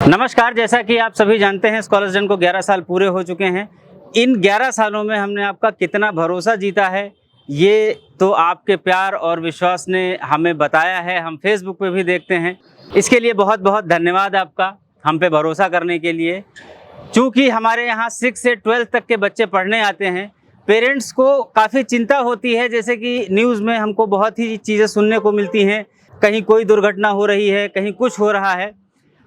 नमस्कार। जैसा कि आप सभी जानते हैं, स्कॉलर्स डन को 11 साल पूरे हो चुके हैं। इन 11 सालों में हमने आपका कितना भरोसा जीता है, ये तो आपके प्यार और विश्वास ने हमें बताया है। हम फेसबुक पे भी देखते हैं। इसके लिए बहुत बहुत धन्यवाद आपका, हम पे भरोसा करने के लिए। चूँकि हमारे यहाँ 6 से 12 तक के बच्चे पढ़ने आते हैं, पेरेंट्स को काफ़ी चिंता होती है। जैसे कि न्यूज़ में हमको बहुत ही चीज़ें सुनने को मिलती हैं, कहीं कोई दुर्घटना हो रही है, कहीं कुछ हो रहा है।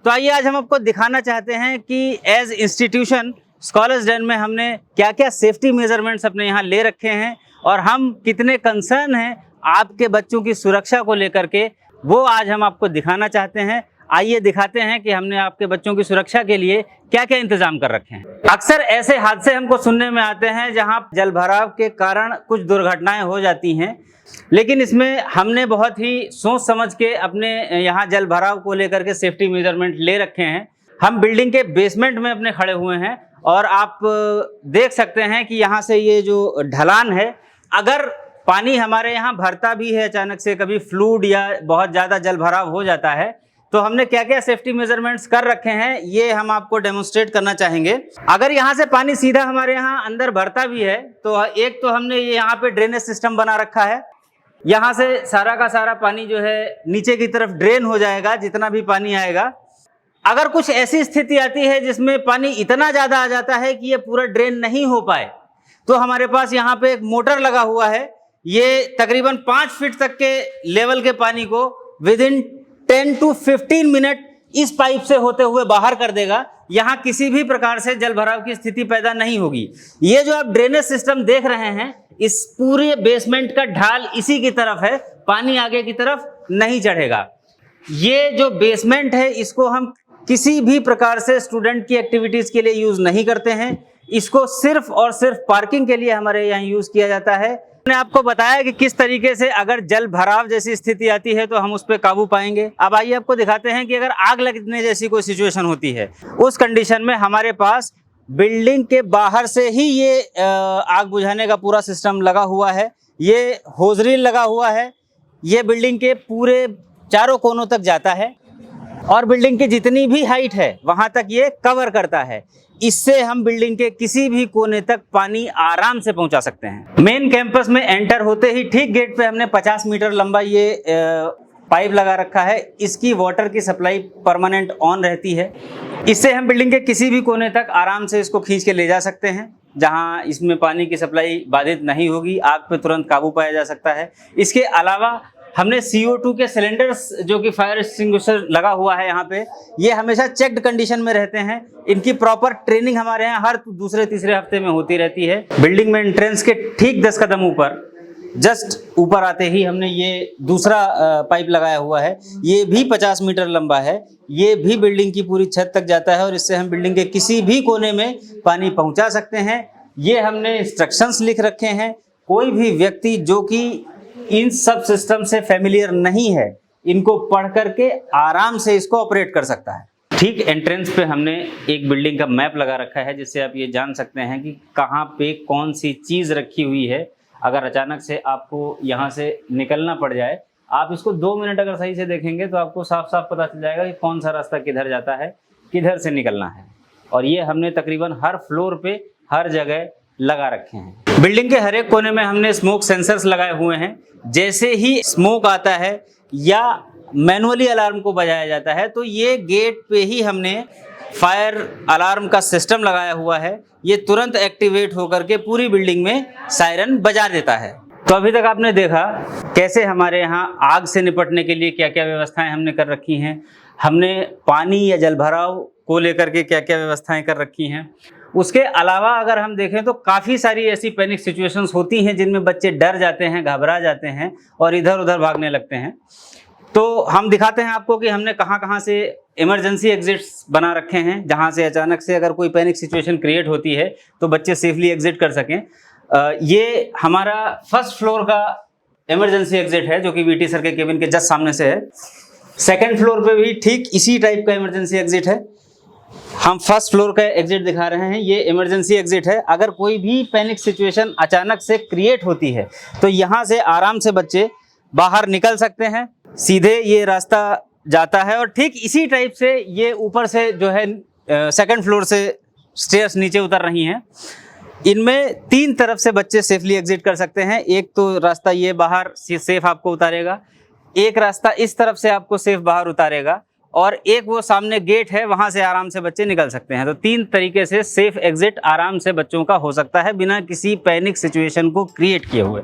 तो आइए आज हम आपको दिखाना चाहते हैं कि एज इंस्टीट्यूशन स्कॉलर्स डन में हमने क्या क्या सेफ्टी मेजरमेंट्स अपने यहाँ ले रखे हैं और हम कितने कंसर्न हैं आपके बच्चों की सुरक्षा को लेकर के, वो आज हम आपको दिखाना चाहते हैं। आइए दिखाते हैं कि हमने आपके बच्चों की सुरक्षा के लिए क्या क्या इंतजाम कर रखे हैं। अक्सर ऐसे हादसे हमको सुनने में आते हैं जहां जलभराव के कारण कुछ दुर्घटनाएं हो जाती हैं, लेकिन इसमें हमने बहुत ही सोच समझ के अपने यहाँ जलभराव को लेकर के सेफ्टी मेजरमेंट ले रखे हैं। हम बिल्डिंग के बेसमेंट में अपने खड़े हुए हैं और आप देख सकते हैं कि यहाँ से ये जो ढलान है, अगर पानी हमारे यहाँ भरता भी है अचानक से, कभी फ्लूड या बहुत ज़्यादा जलभराव हो जाता है, तो हमने क्या क्या सेफ्टी मेजरमेंट्स कर रखे हैं ये हम आपको डेमोन्स्ट्रेट करना चाहेंगे। अगर यहाँ से पानी सीधा हमारे यहाँ अंदर भरता भी है तो एक तो हमने ये यहाँ पे ड्रेनेज सिस्टम बना रखा है। यहाँ से सारा का सारा पानी जो है नीचे की तरफ ड्रेन हो जाएगा, जितना भी पानी आएगा। अगर कुछ ऐसी स्थिति आती है जिसमें पानी इतना ज़्यादा आ जाता है कि ये पूरा ड्रेन नहीं हो पाए, तो हमारे पास यहाँ पे एक मोटर लगा हुआ है। ये तकरीबन 5 फीट तक के लेवल के पानी को विदिन 10 to 15 मिनट इस पाइप से होते हुए बाहर कर देगा। यहाँ किसी भी प्रकार से जलभराव की स्थिति पैदा नहीं होगी। ये जो आप ड्रेनेज सिस्टम देख रहे हैं, इस पूरे बेसमेंट का ढाल इसी की तरफ है, पानी आगे की तरफ नहीं चढ़ेगा। ये जो बेसमेंट है, इसको हम किसी भी प्रकार से स्टूडेंट की एक्टिविटीज के लिए यूज नहीं करते हैं। इसको सिर्फ और सिर्फ पार्किंग के लिए हमारे यहाँ यूज किया जाता है। मैंने आपको बताया कि किस तरीके से अगर जल भराव जैसी स्थिति आती है तो हम उस पर काबू पाएंगे। अब आइए आपको दिखाते हैं कि अगर आग लगने जैसी कोई सिचुएशन होती है, उस कंडीशन में हमारे पास बिल्डिंग के बाहर से ही ये आग बुझाने का पूरा सिस्टम लगा हुआ है। ये होजरील लगा हुआ है, ये बिल्डिंग के पूरे चारों कोनों तक जाता है और बिल्डिंग की जितनी भी हाइट है वहाँ तक ये कवर करता है। इससे हम बिल्डिंग के किसी भी कोने तक पानी आराम से पहुंचा सकते हैं। मेन कैंपस में एंटर होते ही ठीक गेट पे हमने 50 मीटर लंबा ये पाइप लगा रखा है। इसकी वाटर की सप्लाई परमानेंट ऑन रहती है। इससे हम बिल्डिंग के किसी भी कोने तक आराम से इसको खींच के ले जा सकते हैं, जहां इसमें पानी की सप्लाई बाधित नहीं होगी। आग पे तुरंत काबू पाया जा सकता है। इसके अलावा हमने CO2 के सिलेंडर्स, जो कि फायर एक्सटिंग्विशर लगा हुआ है यहाँ पे, ये हमेशा चेक्ड कंडीशन में रहते हैं। इनकी प्रॉपर ट्रेनिंग हमारे यहाँ हर दूसरे तीसरे हफ्ते में होती रहती है। बिल्डिंग में एंट्रेंस के ठीक 10 कदम ऊपर, जस्ट ऊपर आते ही हमने ये दूसरा पाइप लगाया हुआ है। ये भी 50 मीटर लंबा है। ये भी बिल्डिंग की पूरी छत तक जाता है और इससे हम बिल्डिंग के किसी भी कोने में पानी पहुँचा सकते हैं। ये हमने इंस्ट्रक्शंस लिख रखे हैं। कोई भी व्यक्ति जो कि इन सब सिस्टम से फेमिलियर नहीं है, इनको पढ़ करके आराम से इसको ऑपरेट कर सकता है। ठीक एंट्रेंस पे हमने एक बिल्डिंग का मैप लगा रखा है, जिससे आप ये जान सकते हैं कि कहाँ पे कौन सी चीज़ रखी हुई है। अगर अचानक से आपको यहाँ से निकलना पड़ जाए, आप इसको 2 मिनट अगर सही से देखेंगे तो आपको साफ साफ पता चल जाएगा कि कौन सा रास्ता किधर जाता है, किधर से निकलना है। और ये हमने तकरीबन हर फ्लोर पे हर जगह लगा रखे हैं। बिल्डिंग के हर एक कोने में हमने स्मोक सेंसर्स लगाए हुए हैं। जैसे ही स्मोक आता है या मैनुअली अलार्म को बजाया जाता है, तो ये गेट पे ही हमने फायर अलार्म का सिस्टम लगाया हुआ है। ये तुरंत एक्टिवेट होकर के पूरी बिल्डिंग में सायरन बजा देता है। तो अभी तक आपने देखा कैसे हमारे यहाँ आग से निपटने के लिए क्या क्या व्यवस्थाएं हमने कर रखी हैं। हमने पानी या जलभराव को लेकर के क्या क्या व्यवस्थाएं कर रखी हैं। उसके अलावा अगर हम देखें तो काफ़ी सारी ऐसी पैनिक सिचुएशंस होती हैं जिनमें बच्चे डर जाते हैं, घबरा जाते हैं और इधर उधर भागने लगते हैं। तो हम दिखाते हैं आपको कि हमने कहाँ कहाँ से इमरजेंसी एग्जिट्स बना रखे हैं, जहाँ से अचानक से अगर कोई पैनिक सिचुएशन क्रिएट होती है तो बच्चे सेफली एग्जिट कर सकें। ये हमारा फर्स्ट फ्लोर का इमरजेंसी एग्जिट है, जो कि VT सर के केबिन के जस्ट सामने से है। सेकेंड फ्लोर पे भी ठीक इसी टाइप का इमरजेंसी एग्जिट है। हम फर्स्ट फ्लोर का एग्जिट दिखा रहे हैं, ये इमरजेंसी एग्जिट है। अगर कोई भी पैनिक सिचुएशन अचानक से क्रिएट होती है तो यहाँ से आराम से बच्चे बाहर निकल सकते हैं। सीधे ये रास्ता जाता है और ठीक इसी टाइप से ये ऊपर से जो है सेकंड फ्लोर से स्टेयर्स नीचे उतर रही हैं। इनमें 3 तरफ से बच्चे सेफली एग्जिट कर सकते हैं। एक तो रास्ता ये बाहर सेफ आपको उतारेगा, एक रास्ता इस तरफ से आपको सेफ बाहर उतारेगा, और एक वो सामने गेट है, वहां से आराम से बच्चे निकल सकते हैं। तो 3 तरीके से सेफ एग्जिट आराम से बच्चों का हो सकता है बिना किसी पैनिक सिचुएशन को क्रिएट किए हुए।